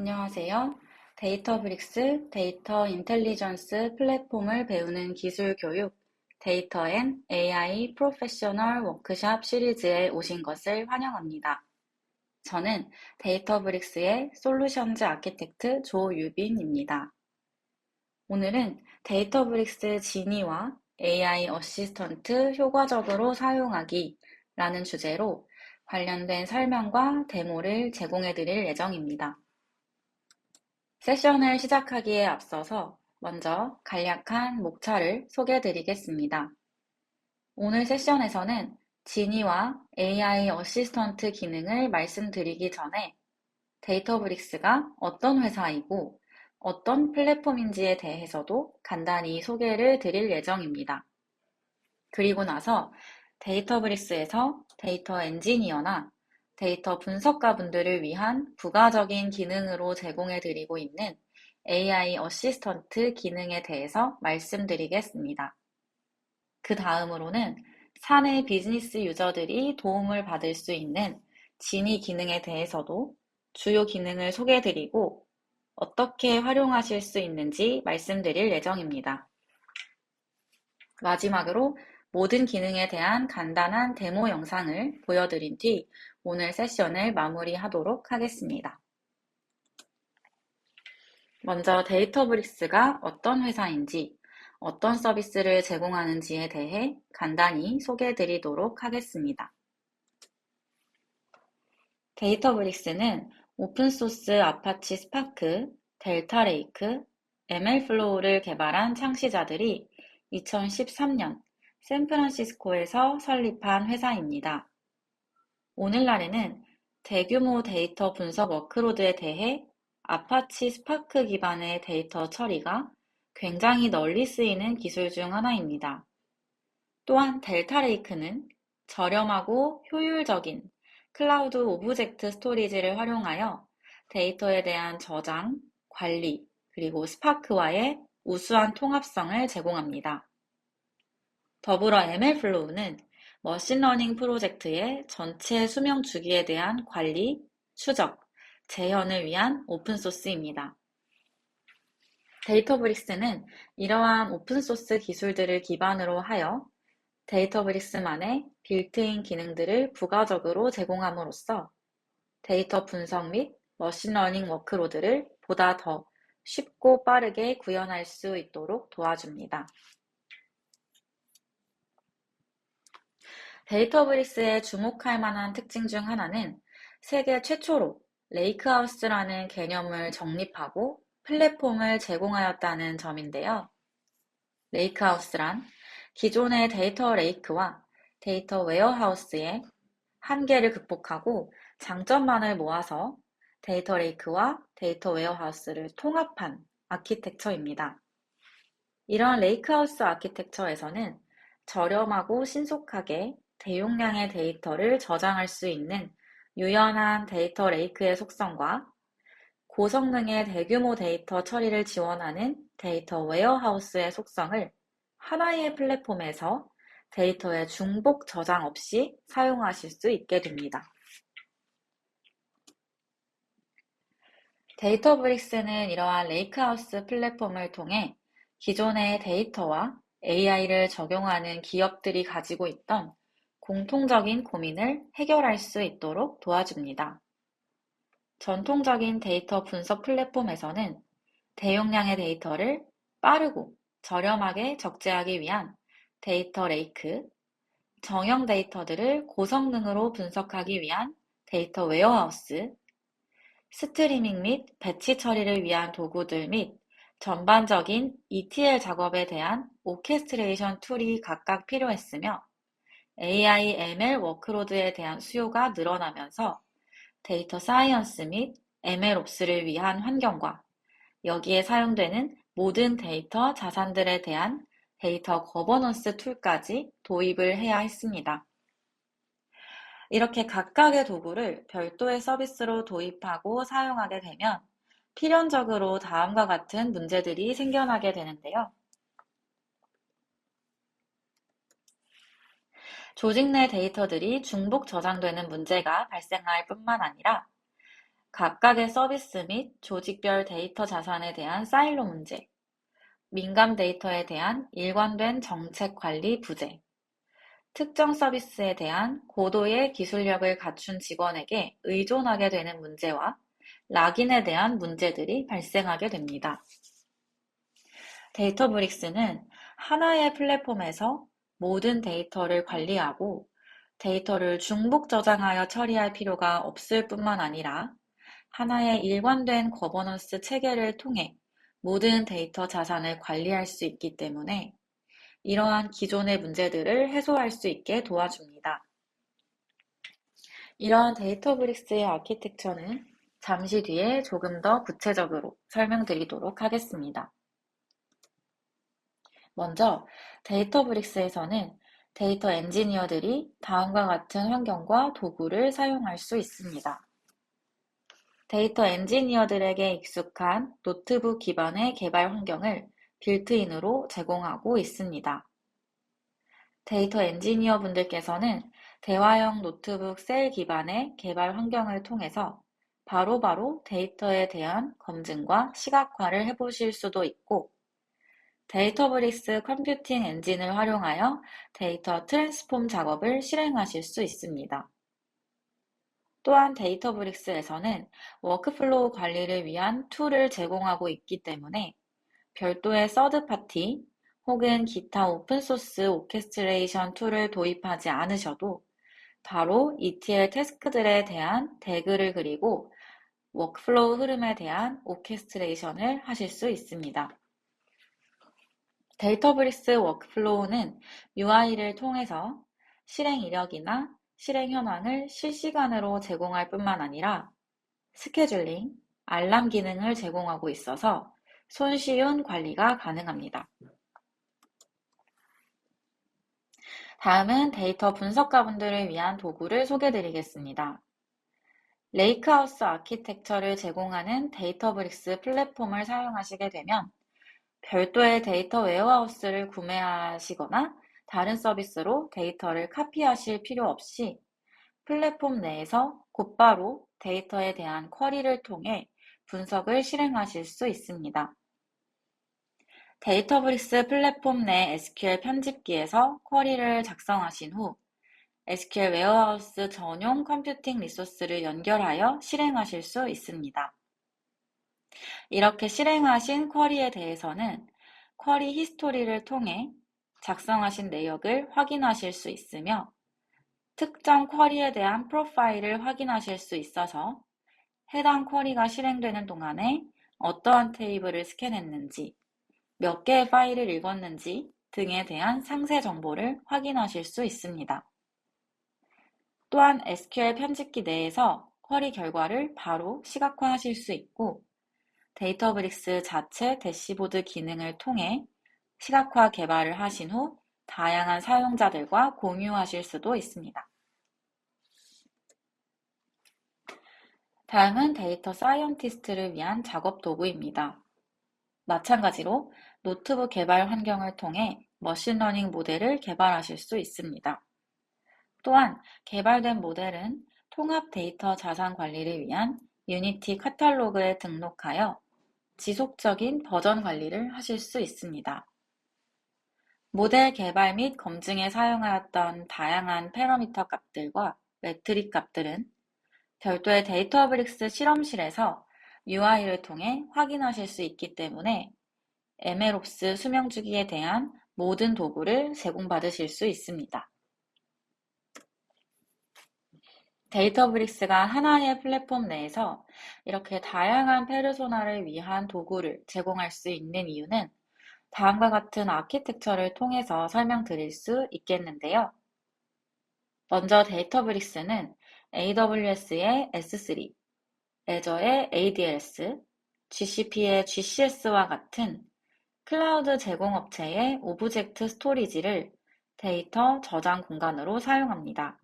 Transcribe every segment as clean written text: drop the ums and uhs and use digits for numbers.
안녕하세요. 데이터브릭스 데이터 인텔리전스 플랫폼을 배우는 기술 교육 데이터 앤 AI 프로페셔널 워크샵 시리즈에 오신 것을 환영합니다. 저는 데이터브릭스의 솔루션즈 아키텍트 조유빈입니다. 오늘은 데이터브릭스 지니와 AI 어시스턴트 효과적으로 사용하기 라는 주제로 관련된 설명과 데모를 제공해 드릴 예정입니다. 세션을 시작하기에 앞서서 먼저 간략한 목차를 소개해 드리겠습니다. 오늘 세션에서는 지니와 AI 어시스턴트 기능을 말씀드리기 전에 데이터브릭스가 어떤 회사이고 어떤 플랫폼인지에 대해서도 간단히 소개를 드릴 예정입니다. 그리고 나서 데이터브릭스에서 데이터 엔지니어나 데이터 분석가분들을 위한 부가적인 기능으로 제공해 드리고 있는 AI 어시스턴트 기능에 대해서 말씀드리겠습니다. 그 다음으로는 사내 비즈니스 유저들이 도움을 받을 수 있는 지니 기능에 대해서도 주요 기능을 소개해 드리고 어떻게 활용하실 수 있는지 말씀드릴 예정입니다. 마지막으로 모든 기능에 대한 간단한 데모 영상을 보여드린 뒤 오늘 세션을 마무리하도록 하겠습니다. 먼저 데이터브릭스가 어떤 회사인지, 어떤 서비스를 제공하는지에 대해 간단히 소개해드리도록 하겠습니다. 데이터브릭스는 오픈소스 아파치 스파크, 델타 레이크, ML플로우를 개발한 창시자들이 2013년 샌프란시스코에서 설립한 회사입니다. 오늘날에는 대규모 데이터 분석 워크로드에 대해 아파치 스파크 기반의 데이터 처리가 굉장히 널리 쓰이는 기술 중 하나입니다. 또한 델타 레이크는 저렴하고 효율적인 클라우드 오브젝트 스토리지를 활용하여 데이터에 대한 저장, 관리, 그리고 스파크와의 우수한 통합성을 제공합니다. 더불어 ML플로우는 머신러닝 프로젝트의 전체 수명 주기에 대한 관리, 추적, 재현을 위한 오픈소스입니다. 데이터브릭스는 이러한 오픈소스 기술들을 기반으로 하여 데이터브릭스만의 빌트인 기능들을 부가적으로 제공함으로써 데이터 분석 및 머신러닝 워크로드를 보다 더 쉽고 빠르게 구현할 수 있도록 도와줍니다. 데이터브릭스의 주목할 만한 특징 중 하나는 세계 최초로 레이크하우스라는 개념을 정립하고 플랫폼을 제공하였다는 점인데요. 레이크하우스란 기존의 데이터 레이크와 데이터 웨어하우스의 한계를 극복하고 장점만을 모아서 데이터 레이크와 데이터 웨어하우스를 통합한 아키텍처입니다. 이러한 레이크하우스 아키텍처에서는 저렴하고 신속하게 대용량의 데이터를 저장할 수 있는 유연한 데이터 레이크의 속성과 고성능의 대규모 데이터 처리를 지원하는 데이터 웨어하우스의 속성을 하나의 플랫폼에서 데이터의 중복 저장 없이 사용하실 수 있게 됩니다. 데이터브릭스는 이러한 레이크하우스 플랫폼을 통해 기존의 데이터와 AI를 적용하는 기업들이 가지고 있던 공통적인 고민을 해결할 수 있도록 도와줍니다. 전통적인 데이터 분석 플랫폼에서는 대용량의 데이터를 빠르고 저렴하게 적재하기 위한 데이터 레이크, 정형 데이터들을 고성능으로 분석하기 위한 데이터 웨어하우스, 스트리밍 및 배치 처리를 위한 도구들 및 전반적인 ETL 작업에 대한 오케스트레이션 툴이 각각 필요했으며 AI, ML 워크로드에 대한 수요가 늘어나면서 데이터 사이언스 및 MLOps를 위한 환경과 여기에 사용되는 모든 데이터 자산들에 대한 데이터 거버넌스 툴까지 도입을 해야 했습니다. 이렇게 각각의 도구를 별도의 서비스로 도입하고 사용하게 되면 필연적으로 다음과 같은 문제들이 생겨나게 되는데요. 조직 내 데이터들이 중복 저장되는 문제가 발생할 뿐만 아니라 각각의 서비스 및 조직별 데이터 자산에 대한 사일로 문제, 민감 데이터에 대한 일관된 정책 관리 부재, 특정 서비스에 대한 고도의 기술력을 갖춘 직원에게 의존하게 되는 문제와 락인에 대한 문제들이 발생하게 됩니다. 데이터브릭스는 하나의 플랫폼에서 모든 데이터를 관리하고 데이터를 중복 저장하여 처리할 필요가 없을 뿐만 아니라 하나의 일관된 거버넌스 체계를 통해 모든 데이터 자산을 관리할 수 있기 때문에 이러한 기존의 문제들을 해소할 수 있게 도와줍니다. 이러한 데이터브릭스의 아키텍처는 잠시 뒤에 조금 더 구체적으로 설명드리도록 하겠습니다. 먼저 데이터브릭스에서는 데이터 엔지니어들이 다음과 같은 환경과 도구를 사용할 수 있습니다. 데이터 엔지니어들에게 익숙한 노트북 기반의 개발 환경을 빌트인으로 제공하고 있습니다. 데이터 엔지니어 분들께서는 대화형 노트북 셀 기반의 개발 환경을 통해서 바로바로 데이터에 대한 검증과 시각화를 해보실 수도 있고, 데이터브릭스 컴퓨팅 엔진을 활용하여 데이터 트랜스폼 작업을 실행하실 수 있습니다. 또한 데이터브릭스에서는 워크플로우 관리를 위한 툴을 제공하고 있기 때문에 별도의 서드파티 혹은 기타 오픈소스 오케스트레이션 툴을 도입하지 않으셔도 바로 ETL 태스크들에 대한 태그를 그리고 워크플로우 흐름에 대한 오케스트레이션을 하실 수 있습니다. 데이터브릭스 워크플로우는 UI를 통해서 실행 이력이나 실행 현황을 실시간으로 제공할 뿐만 아니라 스케줄링, 알람 기능을 제공하고 있어서 손쉬운 관리가 가능합니다. 다음은 데이터 분석가분들을 위한 도구를 소개드리겠습니다. 레이크하우스 아키텍처를 제공하는 데이터브릭스 플랫폼을 사용하시게 되면 별도의 데이터 웨어하우스를 구매하시거나 다른 서비스로 데이터를 카피하실 필요 없이 플랫폼 내에서 곧바로 데이터에 대한 쿼리를 통해 분석을 실행하실 수 있습니다. 데이터브릭스 플랫폼 내 SQL 편집기에서 쿼리를 작성하신 후 SQL 웨어하우스 전용 컴퓨팅 리소스를 연결하여 실행하실 수 있습니다. 이렇게 실행하신 쿼리에 대해서는 쿼리 히스토리를 통해 작성하신 내역을 확인하실 수 있으며 특정 쿼리에 대한 프로파일을 확인하실 수 있어서 해당 쿼리가 실행되는 동안에 어떠한 테이블을 스캔했는지, 몇 개의 파일을 읽었는지 등에 대한 상세 정보를 확인하실 수 있습니다. 또한 SQL 편집기 내에서 쿼리 결과를 바로 시각화하실 수 있고 데이터브릭스 자체 대시보드 기능을 통해 시각화 개발을 하신 후 다양한 사용자들과 공유하실 수도 있습니다. 다음은 데이터 사이언티스트를 위한 작업 도구입니다. 마찬가지로 노트북 개발 환경을 통해 머신러닝 모델을 개발하실 수 있습니다. 또한 개발된 모델은 통합 데이터 자산 관리를 위한 유니티 카탈로그에 등록하여 지속적인 버전 관리를 하실 수 있습니다. 모델 개발 및 검증에 사용하였던 다양한 패러미터 값들과 매트릭 값들은 별도의 데이터브릭스 실험실에서 UI를 통해 확인하실 수 있기 때문에 MLOps 수명 주기에 대한 모든 도구를 제공받으실 수 있습니다. 데이터브릭스가 하나의 플랫폼 내에서 이렇게 다양한 페르소나를 위한 도구를 제공할 수 있는 이유는 다음과 같은 아키텍처를 통해서 설명드릴 수 있겠는데요. 먼저 데이터브릭스는 AWS의 S3, 애저의 ADLS, GCP의 GCS와 같은 클라우드 제공업체의 오브젝트 스토리지를 데이터 저장 공간으로 사용합니다.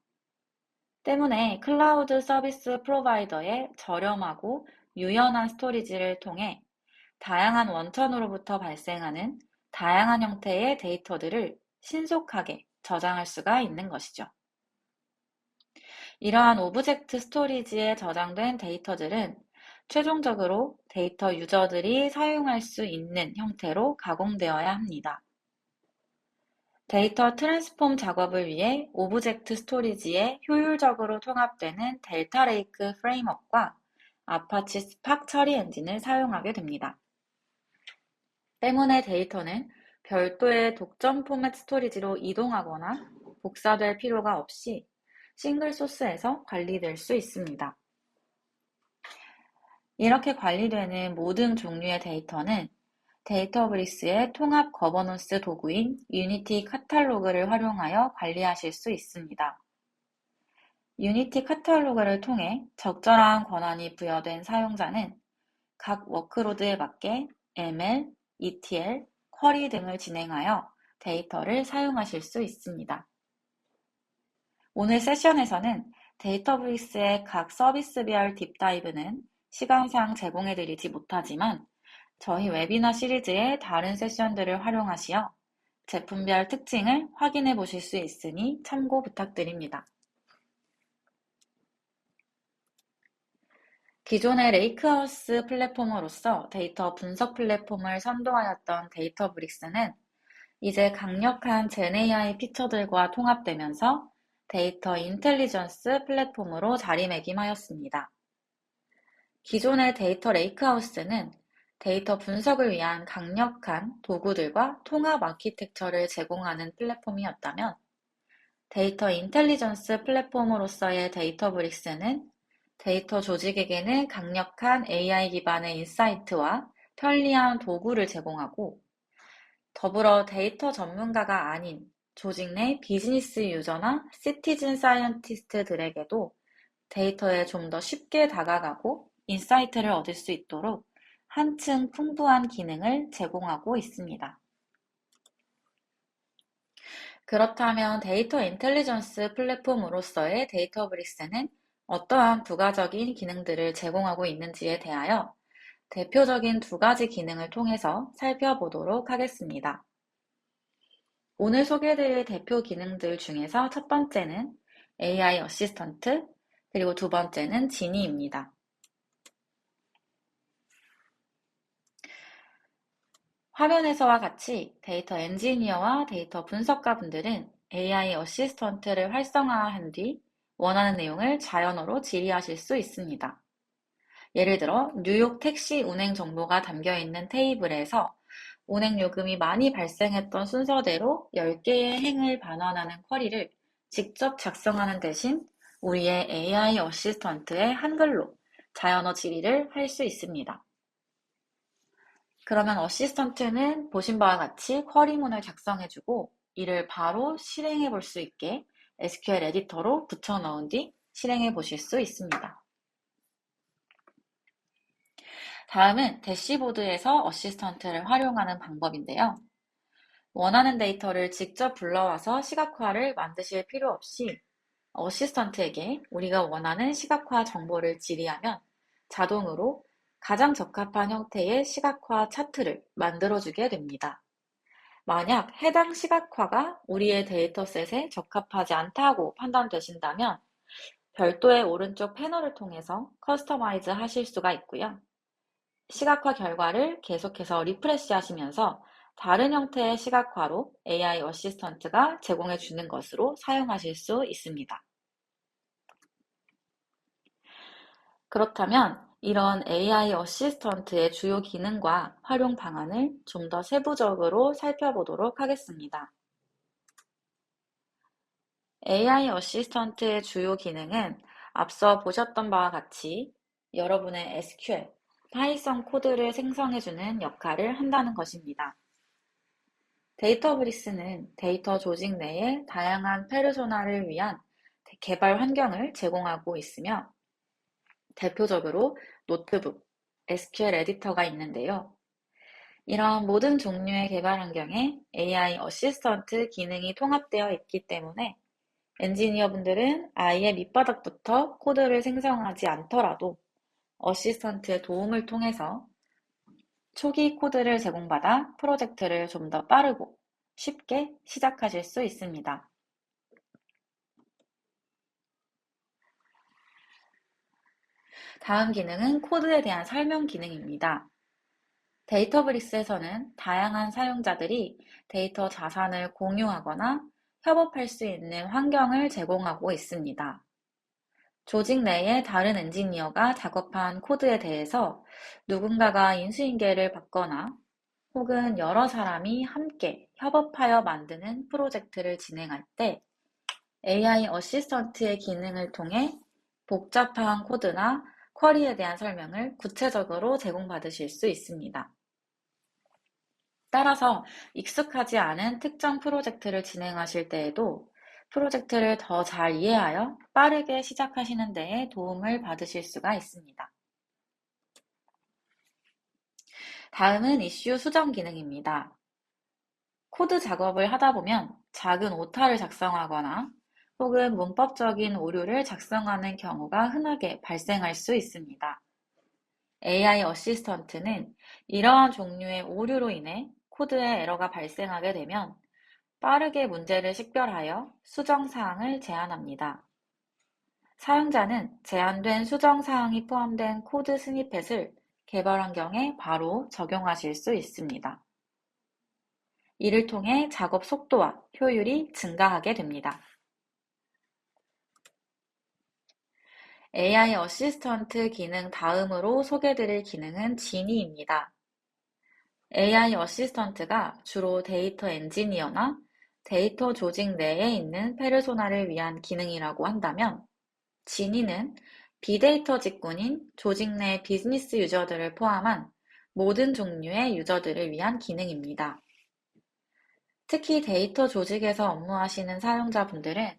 때문에 클라우드 서비스 프로바이더의 저렴하고 유연한 스토리지를 통해 다양한 원천으로부터 발생하는 다양한 형태의 데이터들을 신속하게 저장할 수가 있는 것이죠. 이러한 오브젝트 스토리지에 저장된 데이터들은 최종적으로 데이터 유저들이 사용할 수 있는 형태로 가공되어야 합니다. 데이터 트랜스폼 작업을 위해 오브젝트 스토리지에 효율적으로 통합되는 델타 레이크 프레임워크와 아파치 스팍 처리 엔진을 사용하게 됩니다. 때문에 데이터는 별도의 독점 포맷 스토리지로 이동하거나 복사될 필요가 없이 싱글 소스에서 관리될 수 있습니다. 이렇게 관리되는 모든 종류의 데이터는 데이터브릭스의 통합 거버넌스 도구인 유니티 카탈로그를 활용하여 관리하실 수 있습니다. 유니티 카탈로그를 통해 적절한 권한이 부여된 사용자는 각 워크로드에 맞게 ML, ETL, 쿼리 등을 진행하여 데이터를 사용하실 수 있습니다. 오늘 세션에서는 데이터브릭스의 각 서비스별 딥다이브는 시간상 제공해드리지 못하지만 저희 웨비너 시리즈의 다른 세션들을 활용하시어 제품별 특징을 확인해 보실 수 있으니 참고 부탁드립니다. 기존의 레이크하우스 플랫폼으로서 데이터 분석 플랫폼을 선도하였던 데이터브릭스는 이제 강력한 젠AI 피처들과 통합되면서 데이터 인텔리전스 플랫폼으로 자리매김하였습니다. 기존의 데이터 레이크하우스는 데이터 분석을 위한 강력한 도구들과 통합 아키텍처를 제공하는 플랫폼이었다면 데이터 인텔리전스 플랫폼으로서의 데이터브릭스는 데이터 조직에게는 강력한 AI 기반의 인사이트와 편리한 도구를 제공하고 더불어 데이터 전문가가 아닌 조직 내 비즈니스 유저나 시티즌 사이언티스트들에게도 데이터에 좀 더 쉽게 다가가고 인사이트를 얻을 수 있도록 한층 풍부한 기능을 제공하고 있습니다. 그렇다면 데이터 인텔리전스 플랫폼으로서의 데이터브릭스는 어떠한 부가적인 기능들을 제공하고 있는지에 대하여 대표적인 두 가지 기능을 통해서 살펴보도록 하겠습니다. 오늘 소개해드릴 대표 기능들 중에서 첫 번째는 AI 어시스턴트, 그리고 두 번째는 지니입니다. 화면에서와 같이 데이터 엔지니어와 데이터 분석가분들은 AI 어시스턴트를 활성화한 뒤 원하는 내용을 자연어로 질의하실 수 있습니다. 예를 들어 뉴욕 택시 운행 정보가 담겨있는 테이블에서 운행 요금이 많이 발생했던 순서대로 10개의 행을 반환하는 쿼리를 직접 작성하는 대신 우리의 AI 어시스턴트의 한글로 자연어 질의를 할 수 있습니다. 그러면 어시스턴트는 보신 바와 같이 쿼리문을 작성해주고 이를 바로 실행해 볼 수 있게 SQL 에디터로 붙여 넣은 뒤 실행해 보실 수 있습니다. 다음은 대시보드에서 어시스턴트를 활용하는 방법인데요. 원하는 데이터를 직접 불러와서 시각화를 만드실 필요 없이 어시스턴트에게 우리가 원하는 시각화 정보를 질의하면 자동으로 가장 적합한 형태의 시각화 차트를 만들어주게 됩니다. 만약 해당 시각화가 우리의 데이터셋에 적합하지 않다고 판단되신다면 별도의 오른쪽 패널을 통해서 커스터마이즈 하실 수가 있고요. 시각화 결과를 계속해서 리프레시 하시면서 다른 형태의 시각화로 AI 어시스턴트가 제공해 주는 것으로 사용하실 수 있습니다. 그렇다면 이런 AI 어시스턴트의 주요 기능과 활용 방안을 좀 더 세부적으로 살펴보도록 하겠습니다. AI 어시스턴트의 주요 기능은 앞서 보셨던 바와 같이 여러분의 SQL, 파이썬 코드를 생성해주는 역할을 한다는 것입니다. 데이터브릭스는 데이터 조직 내에 다양한 페르소나를 위한 개발 환경을 제공하고 있으며 대표적으로 노트북, SQL 에디터가 있는데요. 이러한 모든 종류의 개발 환경에 AI 어시스턴트 기능이 통합되어 있기 때문에 엔지니어분들은 아예 밑바닥부터 코드를 생성하지 않더라도 어시스턴트의 도움을 통해서 초기 코드를 제공받아 프로젝트를 좀 더 빠르고 쉽게 시작하실 수 있습니다. 다음 기능은 코드에 대한 설명 기능입니다. 데이터브릭스에서는 다양한 사용자들이 데이터 자산을 공유하거나 협업할 수 있는 환경을 제공하고 있습니다. 조직 내의 다른 엔지니어가 작업한 코드에 대해서 누군가가 인수인계를 받거나 혹은 여러 사람이 함께 협업하여 만드는 프로젝트를 진행할 때 AI 어시스턴트의 기능을 통해 복잡한 코드나 쿼리에 대한 설명을 구체적으로 제공받으실 수 있습니다. 따라서 익숙하지 않은 특정 프로젝트를 진행하실 때에도 프로젝트를 더 잘 이해하여 빠르게 시작하시는 데에 도움을 받으실 수가 있습니다. 다음은 이슈 수정 기능입니다. 코드 작업을 하다 보면 작은 오타를 작성하거나 혹은 문법적인 오류를 작성하는 경우가 흔하게 발생할 수 있습니다. AI 어시스턴트는 이러한 종류의 오류로 인해 코드에 에러가 발생하게 되면 빠르게 문제를 식별하여 수정 사항을 제안합니다. 사용자는 제안된 수정 사항이 포함된 코드 스니펫을 개발 환경에 바로 적용하실 수 있습니다. 이를 통해 작업 속도와 효율이 증가하게 됩니다. AI 어시스턴트 기능 다음으로 소개드릴 기능은 지니입니다. AI 어시스턴트가 주로 데이터 엔지니어나 데이터 조직 내에 있는 페르소나를 위한 기능이라고 한다면, 지니는 빅데이터 직군인 조직 내 비즈니스 유저들을 포함한 모든 종류의 유저들을 위한 기능입니다. 특히 데이터 조직에서 업무하시는 사용자분들은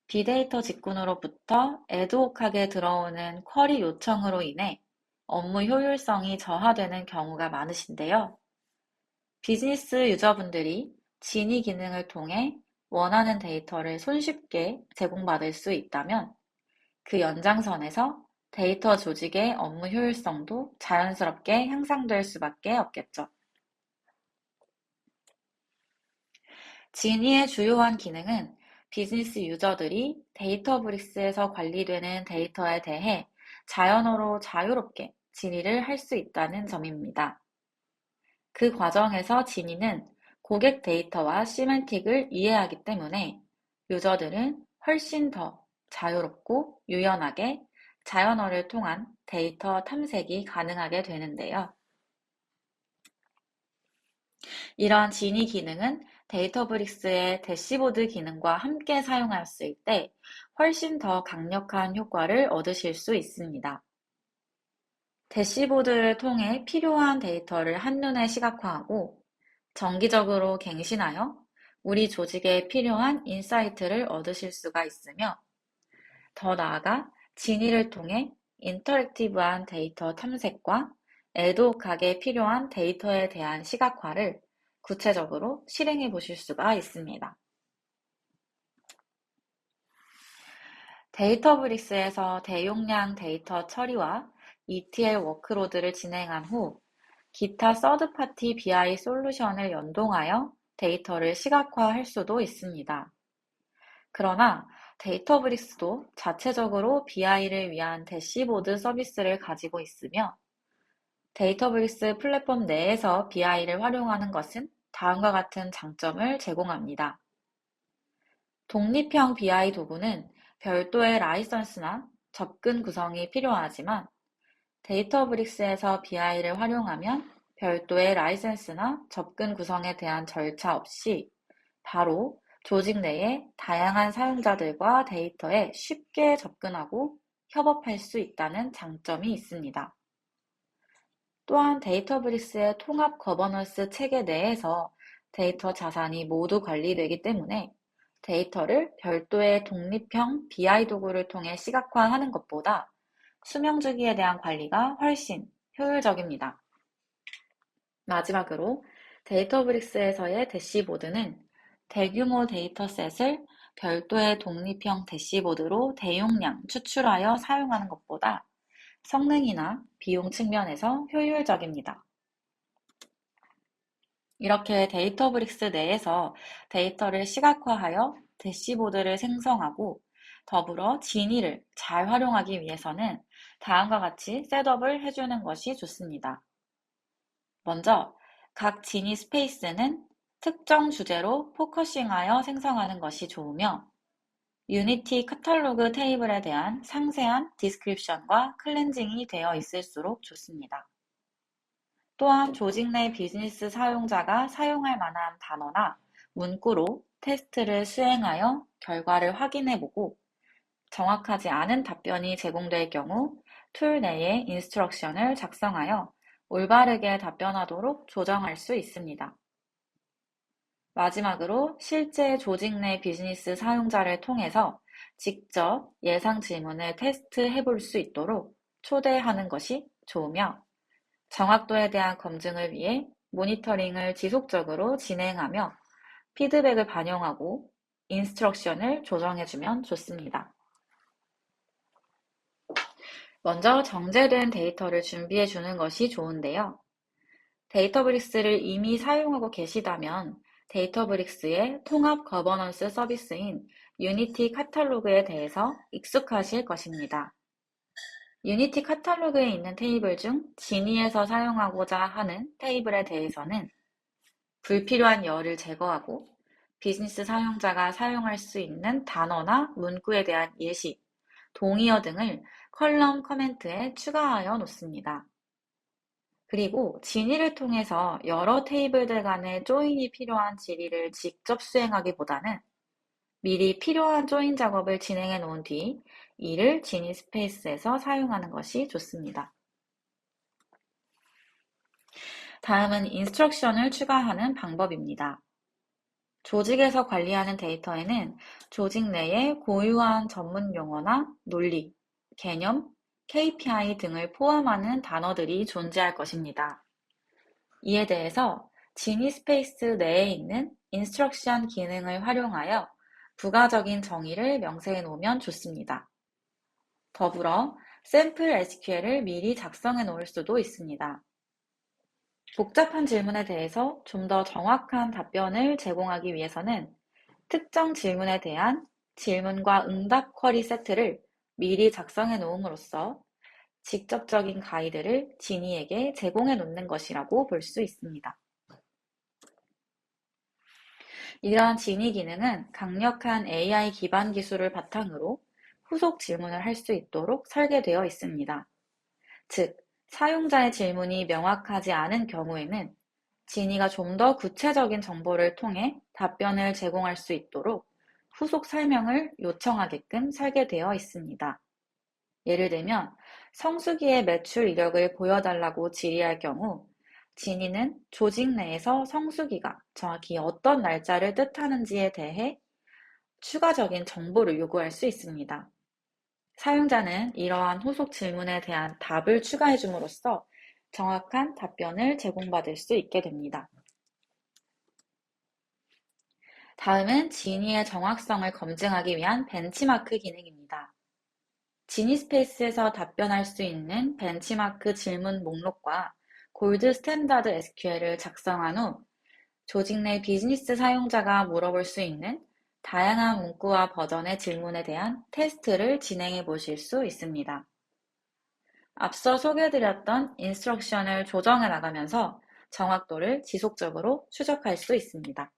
빅데이터 직군으로부터 애드호크하게 들어오는 쿼리 요청으로 인해 업무 효율성이 저하되는 경우가 많으신데요. 비즈니스 유저분들이 지니 기능을 통해 원하는 데이터를 손쉽게 제공받을 수 있다면 그 연장선에서 데이터 조직의 업무 효율성도 자연스럽게 향상될 수밖에 없겠죠. 지니의 주요한 기능은 비즈니스 유저들이 데이터브릭스에서 관리되는 데이터에 대해 자연어로 자유롭게 질의를 할 수 있다는 점입니다. 그 과정에서 지니는 고객 데이터와 시멘틱을 이해하기 때문에 유저들은 훨씬 더 자유롭고 유연하게 자연어를 통한 데이터 탐색이 가능하게 되는데요. 이러한 지니 기능은 데이터브릭스의 대시보드 기능과 함께 사용하였을 때 훨씬 더 강력한 효과를 얻으실 수 있습니다. 대시보드를 통해 필요한 데이터를 한눈에 시각화하고 정기적으로 갱신하여 우리 조직에 필요한 인사이트를 얻으실 수가 있으며, 더 나아가 지니를 통해 인터랙티브한 데이터 탐색과 애드호크하게 필요한 데이터에 대한 시각화를 구체적으로 실행해 보실 수가 있습니다. 데이터브릭스에서 대용량 데이터 처리와 ETL 워크로드를 진행한 후 기타 서드파티 BI 솔루션을 연동하여 데이터를 시각화할 수도 있습니다. 그러나 데이터브릭스도 자체적으로 BI를 위한 대시보드 서비스를 가지고 있으며, 데이터브릭스 플랫폼 내에서 BI를 활용하는 것은 다음과 같은 장점을 제공합니다. 독립형 BI 도구는 별도의 라이선스나 접근 구성이 필요하지만, 데이터브릭스에서 BI를 활용하면 별도의 라이선스나 접근 구성에 대한 절차 없이 바로 조직 내의 다양한 사용자들과 데이터에 쉽게 접근하고 협업할 수 있다는 장점이 있습니다. 또한 데이터브릭스의 통합 거버넌스 체계 내에서 데이터 자산이 모두 관리되기 때문에 데이터를 별도의 독립형 BI 도구를 통해 시각화하는 것보다 수명주기에 대한 관리가 훨씬 효율적입니다. 마지막으로 데이터브릭스에서의 대시보드는 대규모 데이터셋을 별도의 독립형 대시보드로 대용량 추출하여 사용하는 것보다 성능이나 비용 측면에서 효율적입니다. 이렇게 데이터브릭스 내에서 데이터를 시각화하여 대시보드를 생성하고 더불어 지니를 잘 활용하기 위해서는 다음과 같이 셋업을 해주는 것이 좋습니다. 먼저, 각 지니 스페이스는 특정 주제로 포커싱하여 생성하는 것이 좋으며, 유니티 카탈로그 테이블에 대한 상세한 디스크립션과 클렌징이 되어 있을수록 좋습니다. 또한 조직 내 비즈니스 사용자가 사용할 만한 단어나 문구로 테스트를 수행하여 결과를 확인해보고 정확하지 않은 답변이 제공될 경우 툴 내에 인스트럭션을 작성하여 올바르게 답변하도록 조정할 수 있습니다. 마지막으로 실제 조직 내 비즈니스 사용자를 통해서 직접 예상 질문을 테스트해 볼 수 있도록 초대하는 것이 좋으며 정확도에 대한 검증을 위해 모니터링을 지속적으로 진행하며 피드백을 반영하고 인스트럭션을 조정해주면 좋습니다. 먼저 정제된 데이터를 준비해 주는 것이 좋은데요. 데이터브릭스를 이미 사용하고 계시다면 데이터브릭스의 통합 거버넌스 서비스인 유니티 카탈로그에 대해서 익숙하실 것입니다. 유니티 카탈로그에 있는 테이블 중 진이에서 사용하고자 하는 테이블에 대해서는 불필요한 열을 제거하고 비즈니스 사용자가 사용할 수 있는 단어나 문구에 대한 예시, 동의어 등을 컬럼 커멘트에 추가하여 놓습니다. 그리고 진이를 통해서 여러 테이블들 간의 조인이 필요한 질의를 직접 수행하기보다는 미리 필요한 조인 작업을 진행해 놓은 뒤 이를 진이 스페이스에서 사용하는 것이 좋습니다. 다음은 인스트럭션을 추가하는 방법입니다. 조직에서 관리하는 데이터에는 조직 내에 고유한 전문 용어나 논리, 개념, KPI 등을 포함하는 단어들이 존재할 것입니다. 이에 대해서 지니 스페이스 내에 있는 인스트럭션 기능을 활용하여 부가적인 정의를 명세해 놓으면 좋습니다. 더불어 샘플 SQL을 미리 작성해 놓을 수도 있습니다. 복잡한 질문에 대해서 좀 더 정확한 답변을 제공하기 위해서는 특정 질문에 대한 질문과 응답 쿼리 세트를 미리 작성해 놓음으로써 직접적인 가이드를 지니에게 제공해 놓는 것이라고 볼 수 있습니다. 이러한 지니 기능은 강력한 AI 기반 기술을 바탕으로 후속 질문을 할 수 있도록 설계되어 있습니다. 즉, 사용자의 질문이 명확하지 않은 경우에는 지니가 좀 더 구체적인 정보를 통해 답변을 제공할 수 있도록 후속 설명을 요청하게끔 설계되어 있습니다. 예를 들면 성수기의 매출 이력을 보여달라고 질의할 경우 지니는 조직 내에서 성수기가 정확히 어떤 날짜를 뜻하는지에 대해 추가적인 정보를 요구할 수 있습니다. 사용자는 이러한 후속 질문에 대한 답을 추가해 줌으로써 정확한 답변을 제공받을 수 있게 됩니다. 다음은 지니의 정확성을 검증하기 위한 벤치마크 기능입니다. 지니 스페이스에서 답변할 수 있는 벤치마크 질문 목록과 골드 스탠다드 SQL을 작성한 후 조직 내 비즈니스 사용자가 물어볼 수 있는 다양한 문구와 버전의 질문에 대한 테스트를 진행해 보실 수 있습니다. 앞서 소개해드렸던 인스트럭션을 조정해 나가면서 정확도를 지속적으로 추적할 수 있습니다.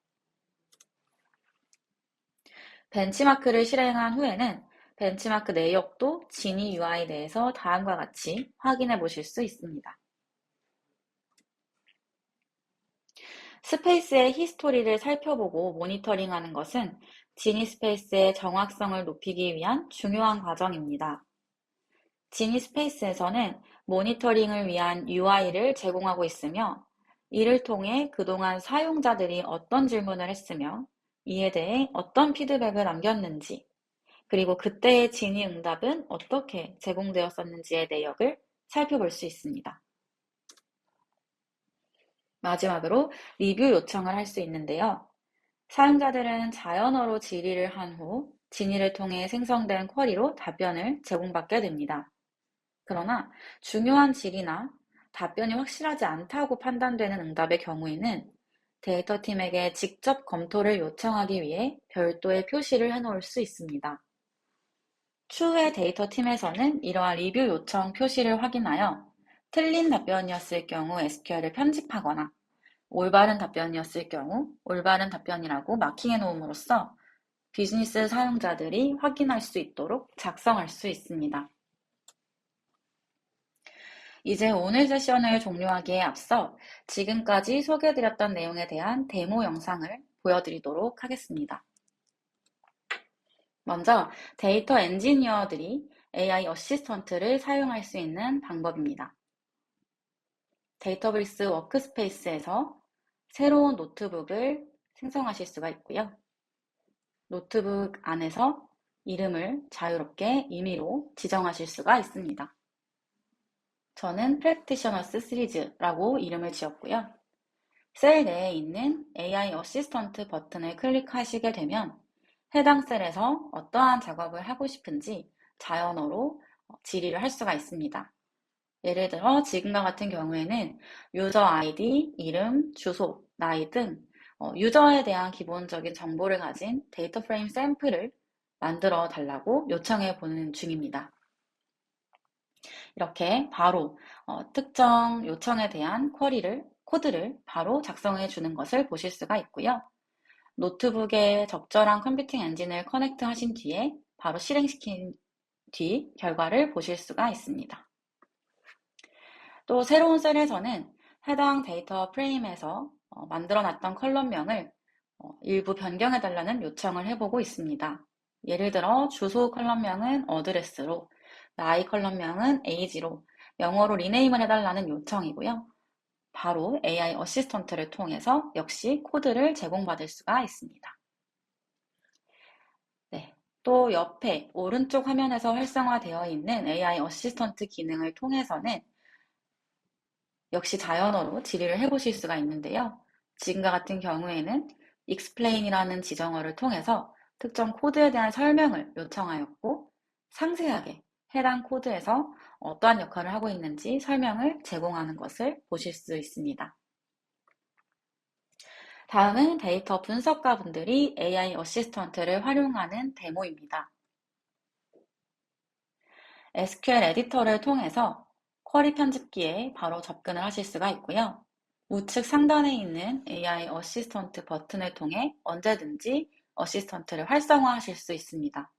벤치마크를 실행한 후에는 벤치마크 내역도 지니 UI 내에서 다음과 같이 확인해 보실 수 있습니다. 스페이스의 히스토리를 살펴보고 모니터링하는 것은 지니 스페이스의 정확성을 높이기 위한 중요한 과정입니다. 지니 스페이스에서는 모니터링을 위한 UI를 제공하고 있으며 이를 통해 그동안 사용자들이 어떤 질문을 했으며 이에 대해 어떤 피드백을 남겼는지 그리고 그때의 지니 응답은 어떻게 제공되었었는지의 내역을 살펴볼 수 있습니다. 마지막으로 리뷰 요청을 할 수 있는데요. 사용자들은 자연어로 질의를 한 후 진이를 통해 생성된 쿼리로 답변을 제공받게 됩니다. 그러나 중요한 질의나 답변이 확실하지 않다고 판단되는 응답의 경우에는 데이터팀에게 직접 검토를 요청하기 위해 별도의 표시를 해놓을 수 있습니다. 추후에 데이터 팀에서는 이러한 리뷰 요청 표시를 확인하여 틀린 답변이었을 경우 SQL을 편집하거나 올바른 답변이었을 경우 올바른 답변이라고 마킹해 놓음으로써 비즈니스 사용자들이 확인할 수 있도록 작성할 수 있습니다. 이제 오늘 세션을 종료하기에 앞서 지금까지 소개해드렸던 내용에 대한 데모 영상을 보여드리도록 하겠습니다. 먼저 데이터 엔지니어들이 AI 어시스턴트를 사용할 수 있는 방법입니다. 데이터브릭스 워크스페이스에서 새로운 노트북을 생성하실 수가 있고요. 노트북 안에서 이름을 자유롭게 임의로 지정하실 수가 있습니다. 저는 프랙티셔너스 시리즈라고 이름을 지었고요. 셀 내에 있는 AI 어시스턴트 버튼을 클릭하시게 되면 해당 셀에서 어떠한 작업을 하고 싶은지 자연어로 질의를 할 수가 있습니다. 예를 들어 지금과 같은 경우에는 유저 아이디, 이름, 주소, 나이 등 유저에 대한 기본적인 정보를 가진 데이터 프레임 샘플을 만들어 달라고 요청해 보는 중입니다. 이렇게 바로 특정 요청에 대한 코드를 바로 작성해 주는 것을 보실 수가 있고요. 노트북에 적절한 컴퓨팅 엔진을 커넥트 하신 뒤에 바로 실행시킨 뒤 결과를 보실 수가 있습니다. 또 새로운 셀에서는 해당 데이터 프레임에서 만들어놨던 컬럼명을 일부 변경해달라는 요청을 해보고 있습니다. 예를 들어 주소 컬럼명은 어드레스로, 나이 컬럼명은 에이지로 영어로 리네임을 해달라는 요청이고요. 바로 AI 어시스턴트를 통해서 역시 코드를 제공받을 수가 있습니다. 네, 또 옆에 오른쪽 화면에서 활성화되어 있는 AI 어시스턴트 기능을 통해서는 역시 자연어로 질의를 해보실 수가 있는데요. 지금과 같은 경우에는 explain이라는 지정어를 통해서 특정 코드에 대한 설명을 요청하였고 상세하게 해당 코드에서 어떠한 역할을 하고 있는지 설명을 제공하는 것을 보실 수 있습니다. 다음은 데이터 분석가분들이 AI 어시스턴트를 활용하는 데모입니다. SQL 에디터를 통해서 쿼리 편집기에 바로 접근을 하실 수가 있고요. 우측 상단에 있는 AI 어시스턴트 버튼을 통해 언제든지 어시스턴트를 활성화하실 수 있습니다.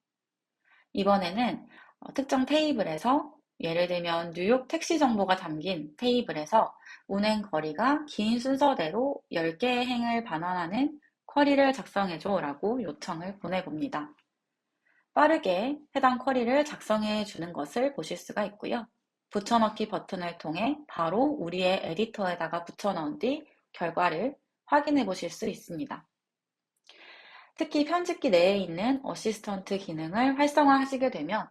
이번에는 특정 테이블에서 예를 들면 뉴욕 택시 정보가 담긴 테이블에서 운행 거리가 긴 순서대로 10개의 행을 반환하는 쿼리를 작성해줘 라고 요청을 보내봅니다. 빠르게 해당 쿼리를 작성해 주는 것을 보실 수가 있고요. 붙여넣기 버튼을 통해 바로 우리의 에디터에다가 붙여넣은 뒤 결과를 확인해 보실 수 있습니다. 특히 편집기 내에 있는 어시스턴트 기능을 활성화하시게 되면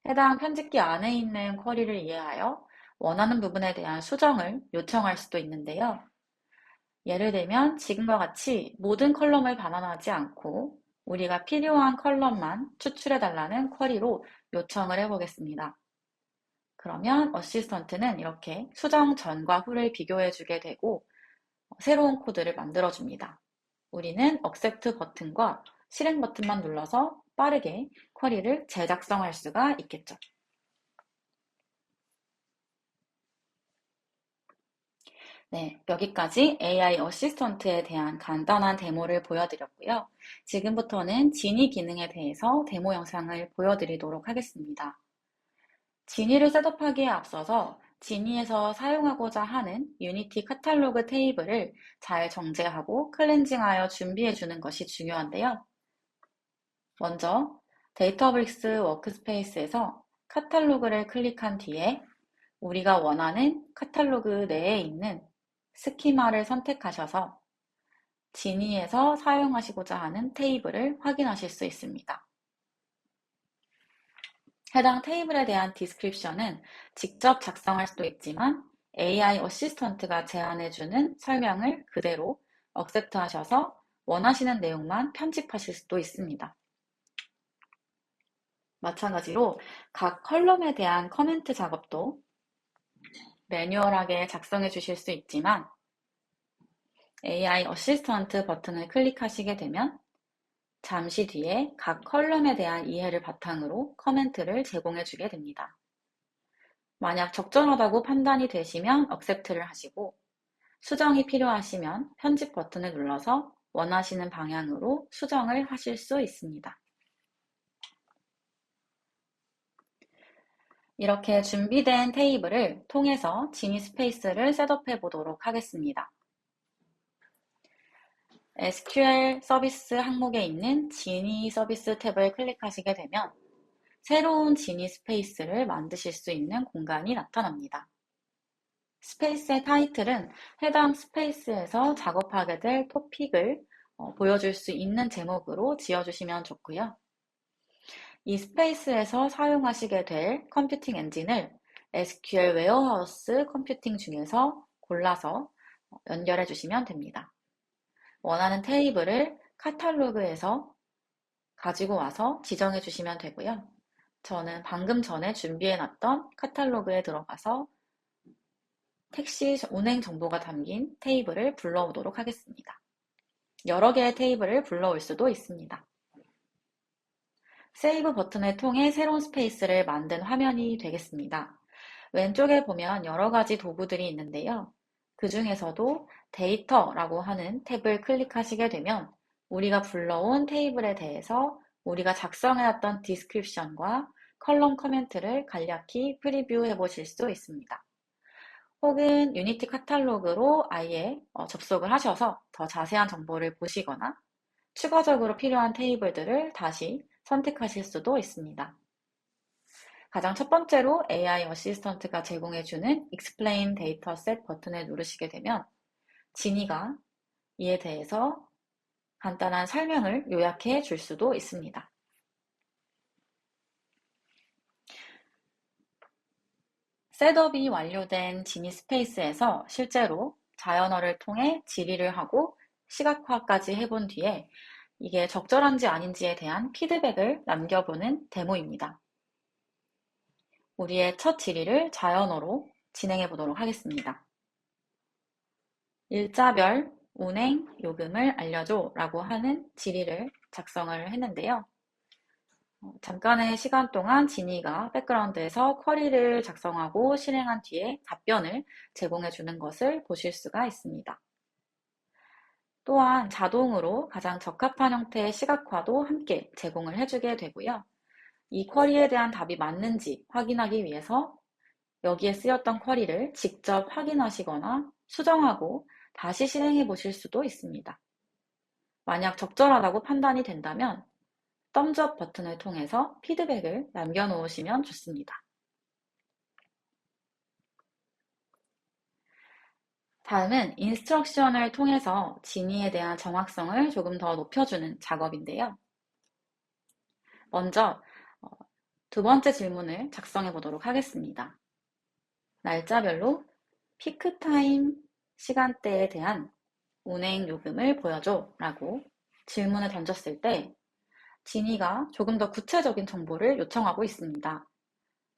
해당 편집기 안에 있는 쿼리를 이해하여 원하는 부분에 대한 수정을 요청할 수도 있는데요. 예를 들면 지금과 같이 모든 컬럼을 반환하지 않고 우리가 필요한 컬럼만 추출해달라는 쿼리로 요청을 해보겠습니다. 그러면 어시스턴트는 이렇게 수정 전과 후를 비교해주게 되고 새로운 코드를 만들어줍니다. 우리는 accept 버튼과 실행 버튼만 눌러서 빠르게 쿼리를 재작성할 수가 있겠죠. 네, 여기까지 AI 어시스턴트에 대한 간단한 데모를 보여드렸고요. 지금부터는 지니 기능에 대해서 데모 영상을 보여드리도록 하겠습니다. 지니를 셋업하기에 앞서서 지니에서 사용하고자 하는 유니티 카탈로그 테이블을 잘 정제하고 클렌징하여 준비해 주는 것이 중요한데요. 먼저 데이터브릭스 워크스페이스에서 카탈로그를 클릭한 뒤에 우리가 원하는 카탈로그 내에 있는 스키마를 선택하셔서 지니에서 사용하시고자 하는 테이블을 확인하실 수 있습니다. 해당 테이블에 대한 디스크립션은 직접 작성할 수도 있지만 AI 어시스턴트가 제안해주는 설명을 그대로 억셉트 하셔서 원하시는 내용만 편집하실 수도 있습니다. 마찬가지로 각 컬럼에 대한 커멘트 작업도 매뉴얼하게 작성해 주실 수 있지만 AI 어시스턴트 버튼을 클릭하시게 되면 잠시 뒤에 각 컬럼에 대한 이해를 바탕으로 커멘트를 제공해 주게 됩니다. 만약 적절하다고 판단이 되시면 accept를 하시고 수정이 필요하시면 편집 버튼을 눌러서 원하시는 방향으로 수정을 하실 수 있습니다. 이렇게 준비된 테이블을 통해서 지니 스페이스를 셋업해 보도록 하겠습니다. SQL 서비스 항목에 있는 지니 서비스 탭을 클릭하시게 되면 새로운 지니 스페이스를 만드실 수 있는 공간이 나타납니다. 스페이스의 타이틀은 해당 스페이스에서 작업하게 될 토픽을 보여줄 수 있는 제목으로 지어주시면 좋고요. 이 스페이스에서 사용하시게 될 컴퓨팅 엔진을 SQL 웨어하우스 컴퓨팅 중에서 골라서 연결해 주시면 됩니다. 원하는 테이블을 카탈로그에서 가지고 와서 지정해 주시면 되고요. 저는 방금 전에 준비해 놨던 카탈로그에 들어가서 택시 운행 정보가 담긴 테이블을 불러오도록 하겠습니다. 여러 개의 테이블을 불러올 수도 있습니다. 세이브 버튼을 통해 새로운 스페이스를 만든 화면이 되겠습니다. 왼쪽에 보면 여러 가지 도구들이 있는데요. 그 중에서도 데이터라고 하는 탭을 클릭하시게 되면 우리가 불러온 테이블에 대해서 우리가 작성해왔던 디스크립션과 컬럼 커멘트를 간략히 프리뷰해 보실 수 있습니다. 혹은 유니티 카탈로그로 아예 접속을 하셔서 더 자세한 정보를 보시거나 추가적으로 필요한 테이블들을 다시 선택하실 수도 있습니다. 가장 첫 번째로 AI 어시스턴트가 제공해주는 Explain Dataset 버튼을 누르시게 되면 지니가 이에 대해서 간단한 설명을 요약해 줄 수도 있습니다. 셋업이 완료된 지니 스페이스에서 실제로 자연어를 통해 질의를 하고 시각화까지 해본 뒤에 이게 적절한지 아닌지에 대한 피드백을 남겨보는 데모입니다. 우리의 첫 질의를 자연어로 진행해 보도록 하겠습니다. 일자별 운행 요금을 알려줘 라고 하는 질의를 작성을 했는데요. 잠깐의 시간 동안 지니가 백그라운드에서 쿼리를 작성하고 실행한 뒤에 답변을 제공해 주는 것을 보실 수가 있습니다. 또한 자동으로 가장 적합한 형태의 시각화도 함께 제공을 해주게 되고요. 이 쿼리에 대한 답이 맞는지 확인하기 위해서 여기에 쓰였던 쿼리를 직접 확인하시거나 수정하고 다시 실행해 보실 수도 있습니다. 만약 적절하다고 판단이 된다면 덤즈업 버튼을 통해서 피드백을 남겨놓으시면 좋습니다. 다음은 인스트럭션을 통해서 지니에 대한 정확성을 조금 더 높여주는 작업인데요. 먼저 두 번째 질문을 작성해 보도록 하겠습니다. 날짜별로 피크타임 시간대에 대한 운행 요금을 보여줘 라고 질문을 던졌을 때 지니가 조금 더 구체적인 정보를 요청하고 있습니다.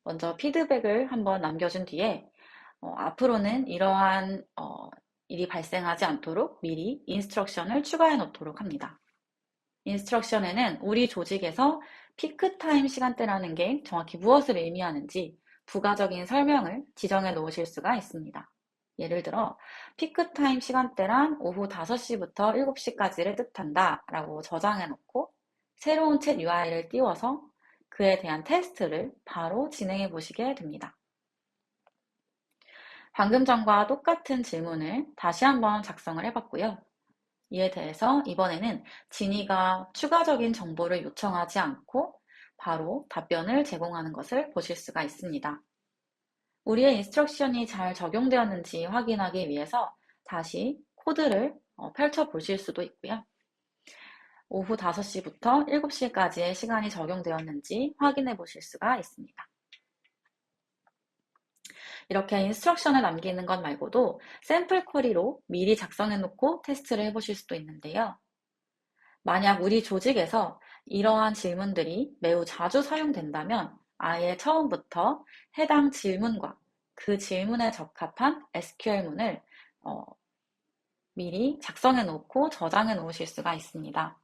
먼저 피드백을 한번 남겨준 뒤에 앞으로는 이러한 일이 발생하지 않도록 미리 인스트럭션을 추가해 놓도록 합니다. 인스트럭션에는 우리 조직에서 피크타임 시간대라는 게 정확히 무엇을 의미하는지 부가적인 설명을 지정해 놓으실 수가 있습니다. 예를 들어 피크타임 시간대란 오후 5시부터 7시까지를 뜻한다 라고 저장해 놓고 새로운 챗 UI를 띄워서 그에 대한 테스트를 바로 진행해 보시게 됩니다. 방금 전과 똑같은 질문을 다시 한번 작성을 해봤고요. 이에 대해서 이번에는 지니가 추가적인 정보를 요청하지 않고 바로 답변을 제공하는 것을 보실 수가 있습니다. 우리의 인스트럭션이 잘 적용되었는지 확인하기 위해서 다시 코드를 펼쳐 보실 수도 있고요. 오후 5시부터 7시까지의 시간이 적용되었는지 확인해 보실 수가 있습니다. 이렇게 인스트럭션을 남기는 것 말고도 샘플 쿼리로 미리 작성해 놓고 테스트를 해보실 수도 있는데요. 만약 우리 조직에서 이러한 질문들이 매우 자주 사용된다면 아예 처음부터 해당 질문과 그 질문에 적합한 SQL문을 미리 작성해 놓고 저장해 놓으실 수가 있습니다.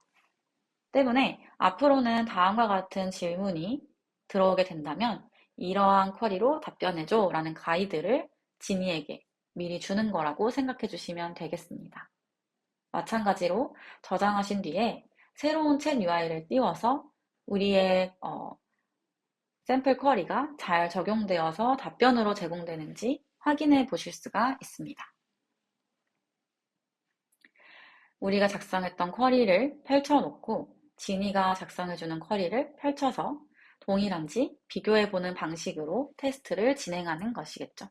때문에 앞으로는 다음과 같은 질문이 들어오게 된다면 이러한 쿼리로 답변해줘 라는 가이드를 지니에게 미리 주는 거라고 생각해 주시면 되겠습니다. 마찬가지로 저장하신 뒤에 새로운 챗 UI를 띄워서 우리의 샘플 쿼리가 잘 적용되어서 답변으로 제공되는지 확인해 보실 수가 있습니다. 우리가 작성했던 쿼리를 펼쳐놓고 지니가 작성해주는 쿼리를 펼쳐서 동일한지 비교해보는 방식으로 테스트를 진행하는 것이겠죠.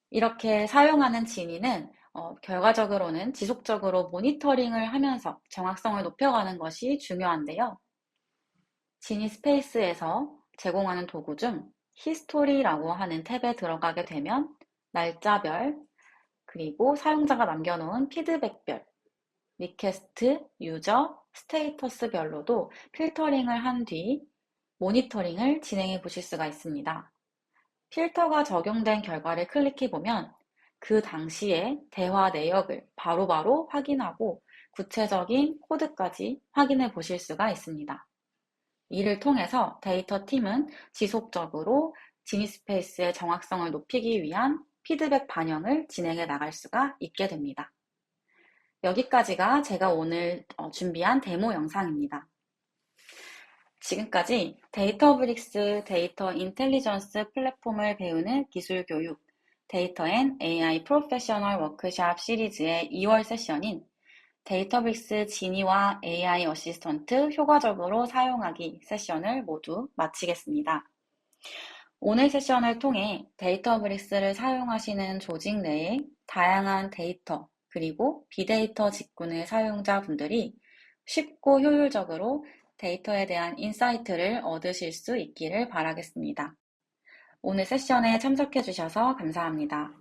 이렇게 사용하는 지니는 결과적으로는 지속적으로 모니터링을 하면서 정확성을 높여가는 것이 중요한데요. 지니 스페이스에서 제공하는 도구 중 히스토리라고 하는 탭에 들어가게 되면 날짜별, 그리고 사용자가 남겨놓은 피드백별, 리퀘스트, 유저, 스테이터스별로도 필터링을 한 뒤 모니터링을 진행해 보실 수가 있습니다. 필터가 적용된 결과를 클릭해 보면 그 당시의 대화 내역을 바로바로 확인하고 구체적인 코드까지 확인해 보실 수가 있습니다. 이를 통해서 데이터 팀은 지속적으로 지니스페이스의 정확성을 높이기 위한 피드백 반영을 진행해 나갈 수가 있게 됩니다. 여기까지가 제가 오늘 준비한 데모 영상입니다. 지금까지 데이터브릭스 데이터 인텔리전스 플랫폼을 배우는 기술 교육 데이터 앤 AI 프로페셔널 워크샵 시리즈의 2월 세션인 데이터브릭스 지니와 AI 어시스턴트 효과적으로 사용하기 세션을 모두 마치겠습니다. 오늘 세션을 통해 데이터브릭스를 사용하시는 조직 내의 다양한 데이터 그리고 빅데이터 직군의 사용자분들이 쉽고 효율적으로 데이터에 대한 인사이트를 얻으실 수 있기를 바라겠습니다. 오늘 세션에 참석해 주셔서 감사합니다.